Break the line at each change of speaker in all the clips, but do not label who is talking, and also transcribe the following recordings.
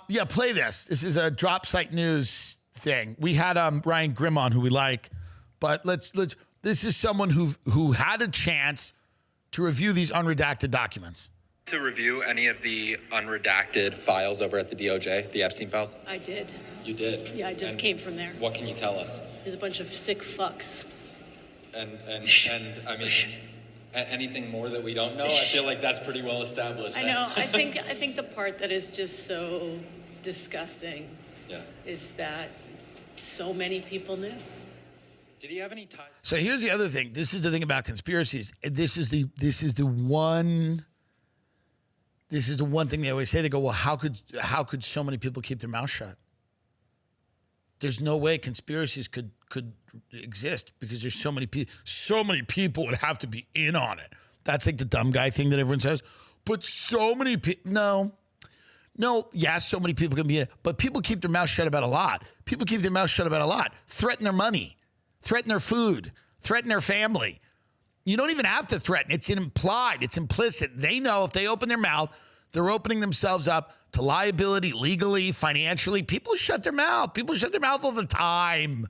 Yeah, play this. This is a drop site news thing. We had Ryan Grimm on, who we like, but let's. This is someone who had a chance to review these unredacted documents.
To review any of the unredacted files over at the DOJ, the Epstein files?
I did.
You did?
Yeah, I just came from there.
What can you tell us?
There's a bunch of sick fucks.
And I mean, anything more that we don't know? I feel like that's pretty well established.
I know. I think the part that is just so disgusting is that so many people knew.
Did he have any ties?
So here's the other thing. This is the thing about conspiracies. This is the one thing they always say. They go, well, how could so many people keep their mouth shut? There's no way conspiracies could exist because there's so many people. So many people would have to be in on it. That's like the dumb guy thing that everyone says. But so many people, no, yes, so many people can be in it. But people keep their mouth shut about a lot. People keep their mouth shut about a lot. Threaten their money, threaten their food, threaten their family. You don't even have to threaten. It's implied. It's implicit. They know if they open their mouth, they're opening themselves up to liability legally, financially. People shut their mouth. People shut their mouth all the time.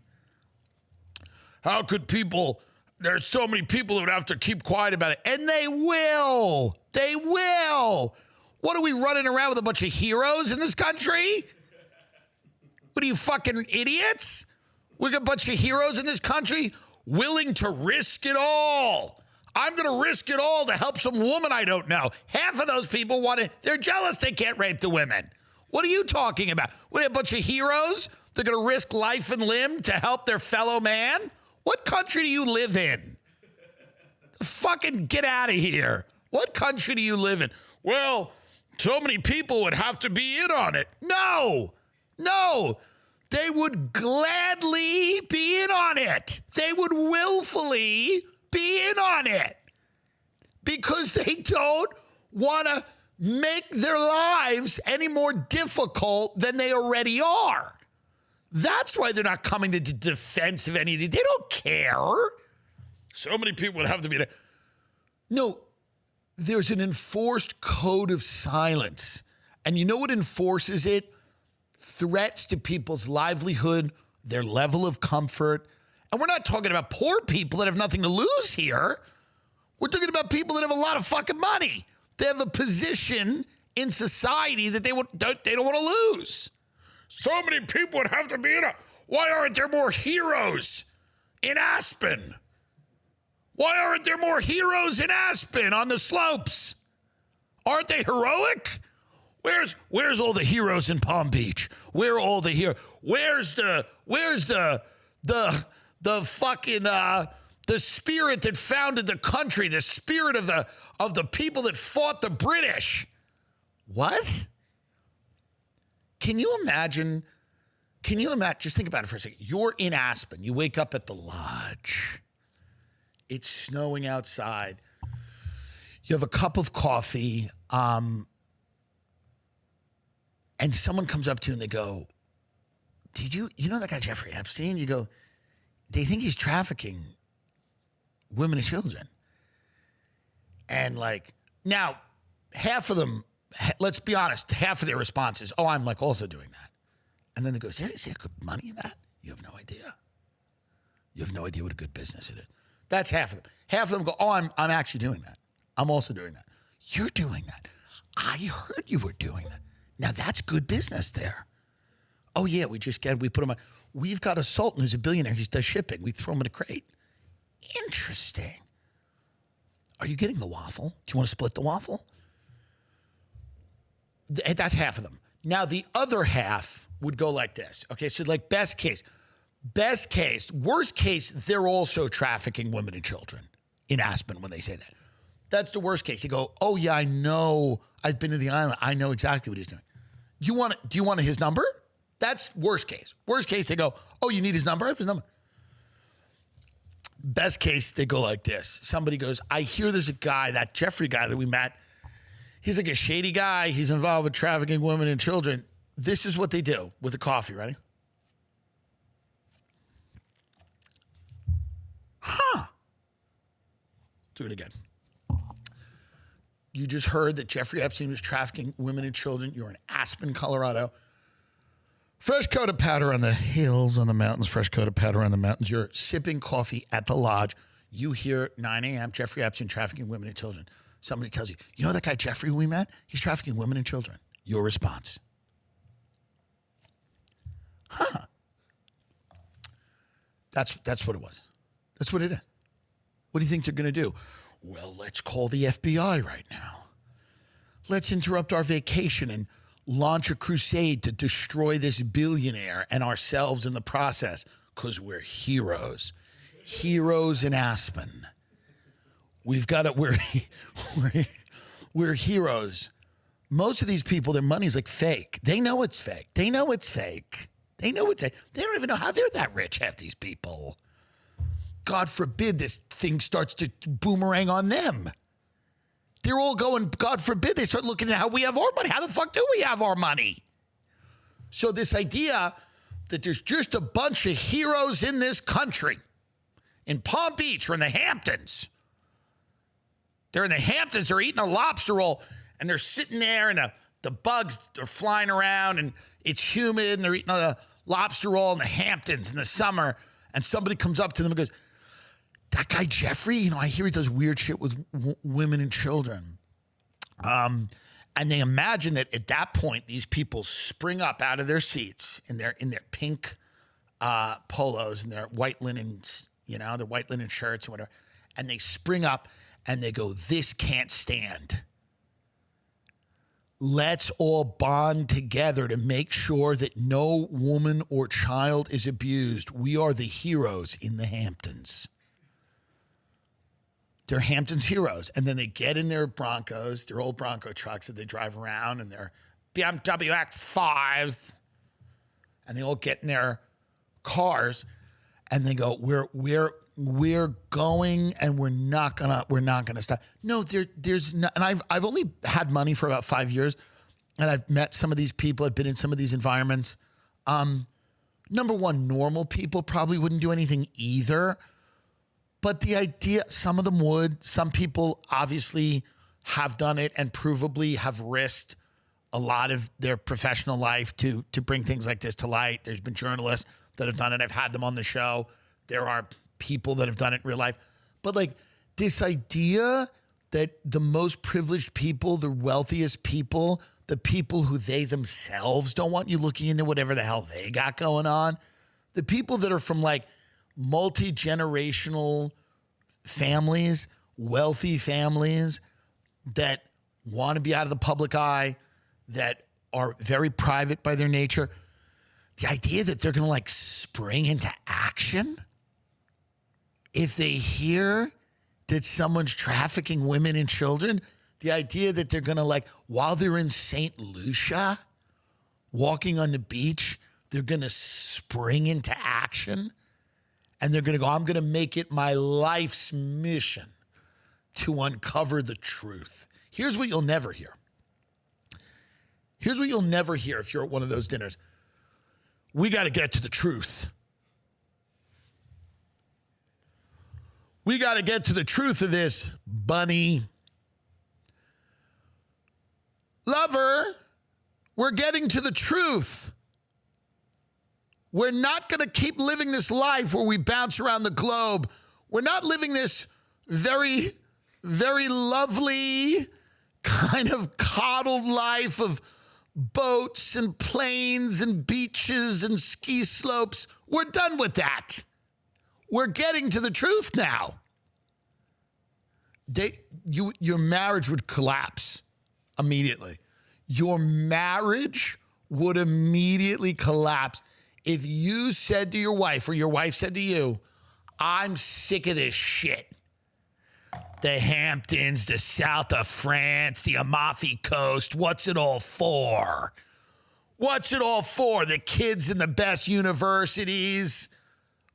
How could people, there's so many people who would have to keep quiet about it. And they will. They will. What are we running around with a bunch of heroes in this country? What are you, fucking idiots? We got a bunch of heroes in this country willing to risk it all. I'm going to risk it all to help some woman I don't know. Half of those people they're jealous they can't rape the women. What are you talking about? What, a bunch of heroes? They're going to risk life and limb to help their fellow man? What country do you live in? Fucking get out of here. What country do you live in? Well, so many people would have to be in on it. No. They would gladly be in on it. They would willfully be in on it because they don't want to make their lives any more difficult than they already are. That's why they're not coming to the defense of anything. They don't care. So many people would have to be there. No, there's an enforced code of silence. And you know what enforces it? Threats to people's livelihood, their level of comfort. And we're not talking about poor people that have nothing to lose here. We're talking about people that have a lot of fucking money. They have a position in society that they don't want to lose. So many people would have to be in it. Why aren't there more heroes in Aspen? Why aren't there more heroes in Aspen on the slopes? Aren't they heroic? Where's all the heroes in Palm Beach? Where are all the heroes? Where's the fucking the spirit that founded the country, the spirit of the people that fought the British? What? Can you imagine? Just think about it for a second. You're in Aspen. You wake up at the lodge. It's snowing outside. You have a cup of coffee. And someone comes up to you and they go, you know that guy Jeffrey Epstein? You go, they think he's trafficking women and children. And now half of them, let's be honest, half of their responses, oh, I'm also doing that. And then they go, is there good money in that? You have no idea. You have no idea what a good business it is. That's half of them. Half of them go, oh, I'm actually doing that. I'm also doing that. You're doing that. I heard you were doing that. Now that's good business there. Oh yeah, we put him on. We've got a sultan who's a billionaire. He does shipping. We throw him in a crate. Interesting. Are you getting the waffle? Do you want to split the waffle? That's half of them. Now the other half would go like this. Okay, so best case. Worst case, they're also trafficking women and children in Aspen when they say that. That's the worst case. You go, oh yeah, I know. I've been to the island. I know exactly what he's doing. Do you want his number? That's worst case. Worst case, they go, oh, you need his number? I have his number. Best case, they go like this. Somebody goes, I hear there's a guy, that Jeffrey guy that we met. He's like a shady guy. He's involved with trafficking women and children. This is what they do with the coffee. Ready? Huh. Do it again. You just heard that Jeffrey Epstein was trafficking women and children. You're in Aspen, Colorado. Fresh coat of powder on the hills, on the mountains, fresh coat of powder on the mountains. You're sipping coffee at the lodge. You hear 9 a.m., Jeffrey Epstein trafficking women and children. Somebody tells you, you know that guy Jeffrey we met? He's trafficking women and children. Your response. Huh. That's what it was. That's what it is. What do you think they're going to do? Well, let's call the FBI right now. Let's interrupt our vacation and launch a crusade to destroy this billionaire and ourselves in the process, because we're heroes. Heroes in Aspen. We've got it. We're heroes. Most of these people, their money's like fake. They know it's fake. They know it's fake. They know it's fake. They don't even know how they're that rich, half these people. God forbid this thing starts to boomerang on them. They're all going, God forbid, they start looking at how we have our money. How the fuck do we have our money? So this idea that there's just a bunch of heroes in this country, in Palm Beach or in the Hamptons. They're in the Hamptons, they're eating a lobster roll, and they're sitting there, and the bugs are flying around, and it's humid, and they're eating a lobster roll in the Hamptons in the summer, and somebody comes up to them and goes, that guy Jeffrey, you know, I hear he does weird shit with women and children. And they imagine that at that point, these people spring up out of their seats in their pink polos and their white linens, you know, their white linen shirts and whatever. And they spring up and they go, this can't stand. Let's all bond together to make sure that no woman or child is abused. We are the heroes in the Hamptons. They're Hamptons heroes. And then they get in their Broncos, their old Bronco trucks that they drive around, and their BMW X5s. And they all get in their cars and they go, we're going and we're not gonna stop. No, there's not, and I've only had money for about 5 years, and I've met some of these people, I've been in some of these environments. Number one, normal people probably wouldn't do anything either. But the idea, some of them would. Some people obviously have done it and provably have risked a lot of their professional life to bring things like this to light. There's been journalists that have done it. I've had them on the show. There are people that have done it in real life. But like this idea that the most privileged people, the wealthiest people, the people who they themselves don't want you looking into whatever the hell they got going on, the people that are from like multi-generational families, wealthy families that want to be out of the public eye, that are very private by their nature. The idea that they're going to like spring into action if they hear that someone's trafficking women and children, the idea that they're going to like, while they're in St. Lucia, walking on the beach, they're going to spring into action. And they're going to go, I'm going to make it my life's mission to uncover the truth. Here's what you'll never hear. Here's what you'll never hear if you're at one of those dinners. We got to get to the truth. We got to get to the truth of this, bunny. Lover, we're getting to the truth. We're not going to keep living this life where we bounce around the globe. We're not living this very, very lovely kind of coddled life of boats and planes and beaches and ski slopes. We're done with that. We're getting to the truth now. Your marriage would collapse immediately. Your marriage would immediately collapse if you said to your wife, or your wife said to you, I'm sick of this shit. The Hamptons, the south of France, the Amalfi Coast, what's it all for? What's it all for? The kids in the best universities,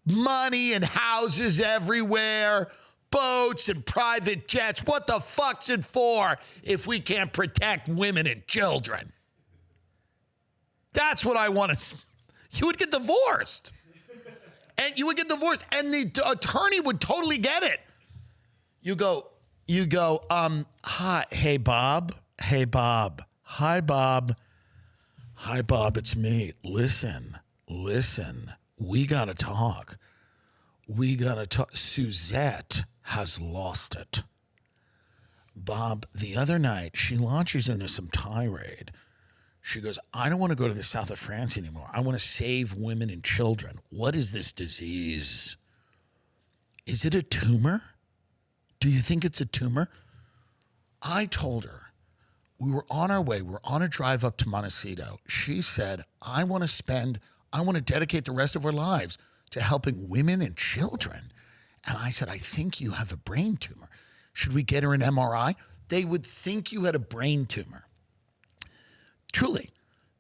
money and houses everywhere, boats and private jets. What the fuck's it for if we can't protect women and children? That's what I want to... You would get divorced. And you would get divorced. And the attorney would totally get it. You go, You go, hi, hey, Bob. Hey, Bob. Hi, Bob. Hi, Bob, it's me. Listen. We got to talk. Suzette has lost it. Bob, the other night, she launches into some tirade. She goes, I don't want to go to the south of France anymore. I want to save women and children. What is this disease? Is it a tumor? Do you think it's a tumor? I told her, we were on our way. We're on a drive up to Montecito. She said, I want to dedicate the rest of our lives to helping women and children. And I said, I think you have a brain tumor. Should we get her an MRI? They would think you had a brain tumor. Truly.